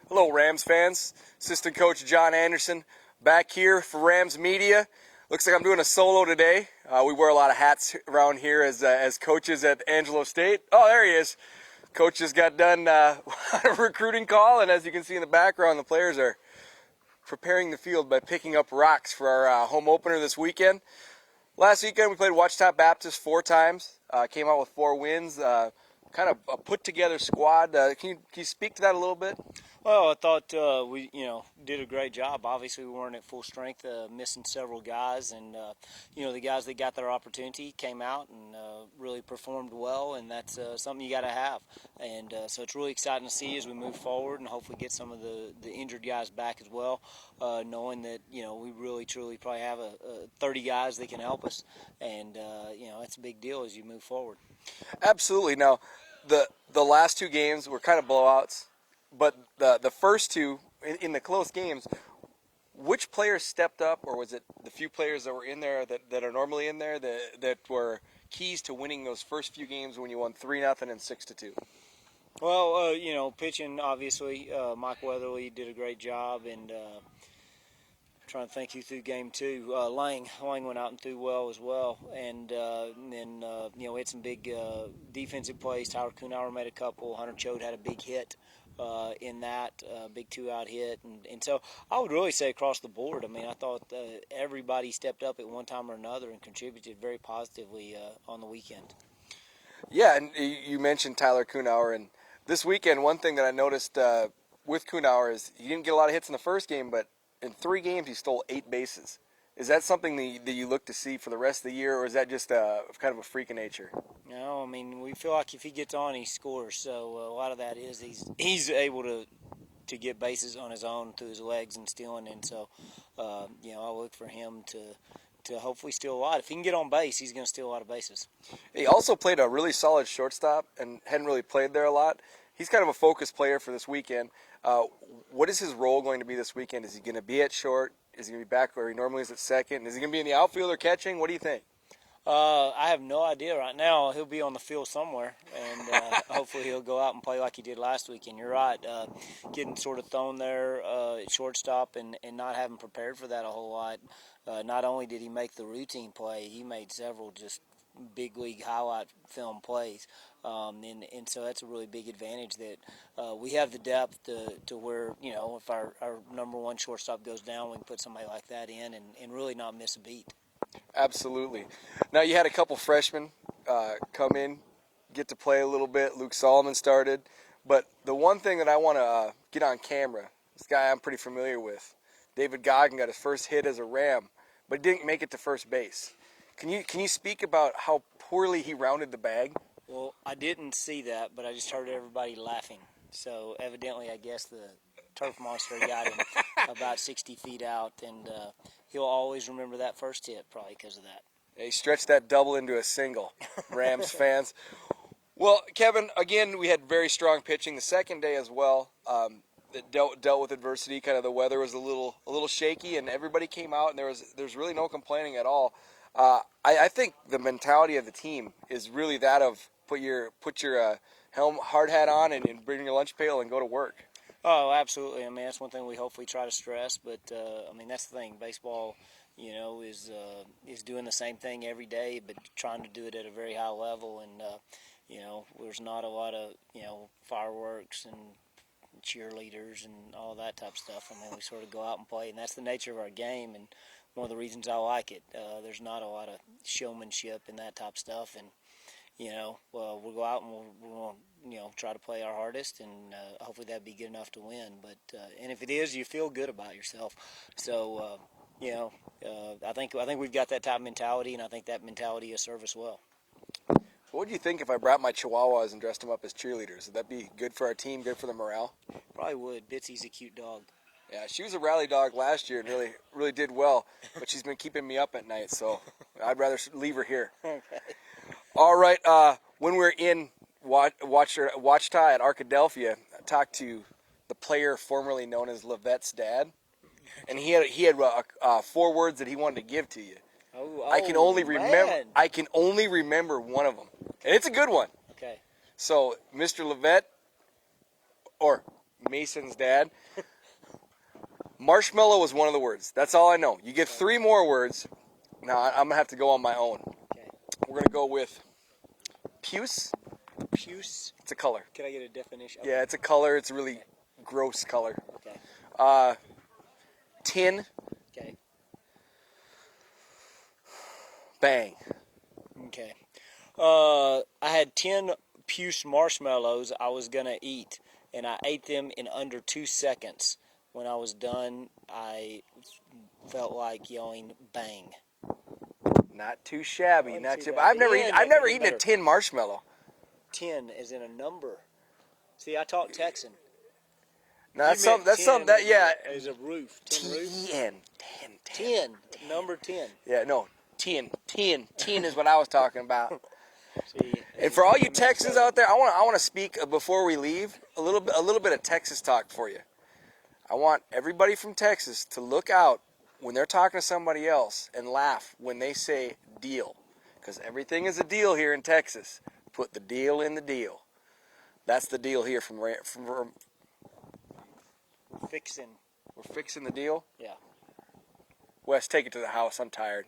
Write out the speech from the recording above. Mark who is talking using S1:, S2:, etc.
S1: Hello, Rams fans. Assistant Coach John Anderson back here for Rams Media. Looks like I'm doing a solo today. We wear a lot of hats around here as coaches at Angelo State. Oh, there he is. Coach just got done a recruiting call, and as you can see in the background, the players are preparing the field by picking up rocks for our home opener this weekend. Last weekend we played Ouachita Baptist 4 times, came out with 4 wins. Kind of a put-together squad. Can you speak to that a little bit?
S2: Well, I thought we did a great job. Obviously, we weren't at full strength, missing several guys, and the guys that got their opportunity came out and really performed well, and that's something you got to have. And so it's really exciting to see as we move forward, and hopefully get some of the injured guys back as well, knowing that we really truly probably have 30 guys that can help us, and it's a big deal as you move forward.
S1: Absolutely. Now, the last 2 games were kind of blowouts, but the first 2 in the close games, which players stepped up, or was it the few players that were in there that are normally in there that were keys to winning those first few games when you won 3-0 and 6-2?
S2: Well, pitching, obviously, Mike Weatherly did a great job, and trying to think who threw game 2. Lang went out and threw well as well, and then we had some big defensive plays. Tyler Kuhnauer made a couple. Hunter Chode had a big hit in that big 2-out hit, and so I would really say across the board. I mean, I thought everybody stepped up at one time or another and contributed very positively on the weekend.
S1: Yeah, and you mentioned Tyler Kuhnauer, and this weekend, one thing that I noticed with Kuhnauer is he didn't get a lot of hits in the first game, but in 3 games he stole 8 bases. Is that something that you look to see for the rest of the year, or is that just kind of a freak of nature?
S2: No, I mean, we feel like if he gets on, he scores. So a lot of that is he's able to get bases on his own through his legs and stealing. And so, I look for him to hopefully steal a lot. If he can get on base, he's going to steal a lot of bases.
S1: He also played a really solid shortstop and hadn't really played there a lot. He's kind of a focus player for this weekend. What is his role going to be this weekend? Is he going to be at short? Is he going to be back where he normally is at second? Is he going to be in the outfield or catching? What do you think?
S2: I have no idea right now. He'll be on the field somewhere, and hopefully he'll go out and play like he did last week. And you're right, getting sort of thrown there at shortstop and not having prepared for that a whole lot. Not only did he make the routine play, he made several just big league highlight film plays, and so that's a really big advantage that we have the depth to where if our number 1 shortstop goes down, we can put somebody like that in and really not miss a beat.
S1: Absolutely. Now, you had a couple freshmen come in, get to play a little bit. Luke Solomon started. But the one thing that I want to get on camera, this guy I'm pretty familiar with, David Goggin got his first hit as a Ram, but didn't make it to first base. Can you speak about how poorly he rounded the bag?
S2: Well, I didn't see that, but I just heard everybody laughing. So evidently, I guess the turf monster got him about 60 feet out, and he'll always remember that first hit probably because of that.
S1: He stretched that double into a single, Rams fans. Well, Kevin, again, we had very strong pitching the second day as well. That dealt with adversity. Kind of the weather was a little shaky, and everybody came out, and there's really no complaining at all. I think the mentality of the team is really that of put your hard hat on and bring your lunch pail and go to work.
S2: Oh, absolutely. I mean, that's one thing we hopefully try to stress. But I mean, that's the thing. Baseball, is doing the same thing every day, but trying to do it at a very high level. And there's not a lot of fireworks and cheerleaders and all that type of stuff. I mean, we sort of go out and play, and that's the nature of our game. And one of the reasons I like it. There's not a lot of showmanship and that type of stuff, and we'll go out and we'll try to play our hardest, and hopefully that'd be good enough to win. But and if it is, you feel good about yourself. So I think we've got that type of mentality, and I think that mentality will serve us well.
S1: What do you think if I brought my Chihuahuas and dressed them up as cheerleaders? Would that be good for our team, good for the morale?
S2: Probably would. Bitsy's a cute dog.
S1: Yeah, she was a rally dog last year and really did well, but she's been keeping me up at night, so I'd rather leave her here.
S2: Okay.
S1: All right, when we're in Ouachita at Arkadelphia, I talked to the player formerly known as Levette's dad, and he had 4 words that he wanted to give to you. I can only remember one of them, and it's a good one.
S2: Okay.
S1: So, Mr. Levette, or Mason's dad. Marshmallow was one of the words. That's all I know. You get 3 more words. Now, I'm going to have to go on my own.
S2: Okay.
S1: We're going to go with puce.
S2: Puce.
S1: It's a color.
S2: Can I get a definition?
S1: Yeah, it's a color. It's a really gross color.
S2: Okay.
S1: Tin.
S2: Okay.
S1: Bang.
S2: Okay. I had 10 puce marshmallows I was going to eat, and I ate them in under 2 seconds. When I was done, I felt like yelling bang.
S1: Not too shabby.
S2: Oh,
S1: Not
S2: see
S1: too.
S2: that.
S1: I've never
S2: Yeah,
S1: I've never
S2: even
S1: eaten a
S2: better.
S1: tin marshmallow.
S2: 10 is in a number. See, I talk Texan.
S1: No, that's something that yeah.
S2: Is a roof. Tin roof.
S1: Ten.
S2: 10. Number 10.
S1: Yeah, no. Tin is what I was talking about.
S2: See,
S1: And for all you Texans out there, I want to speak before we leave a little bit of Texas talk for you. I want everybody from Texas to look out when they're talking to somebody else and laugh when they say deal, because everything is a deal here in Texas. Put the deal in the deal. That's the deal here from
S2: fixing.
S1: we're fixing the deal.
S2: Yeah.
S1: Wes, take it to the house. I'm tired.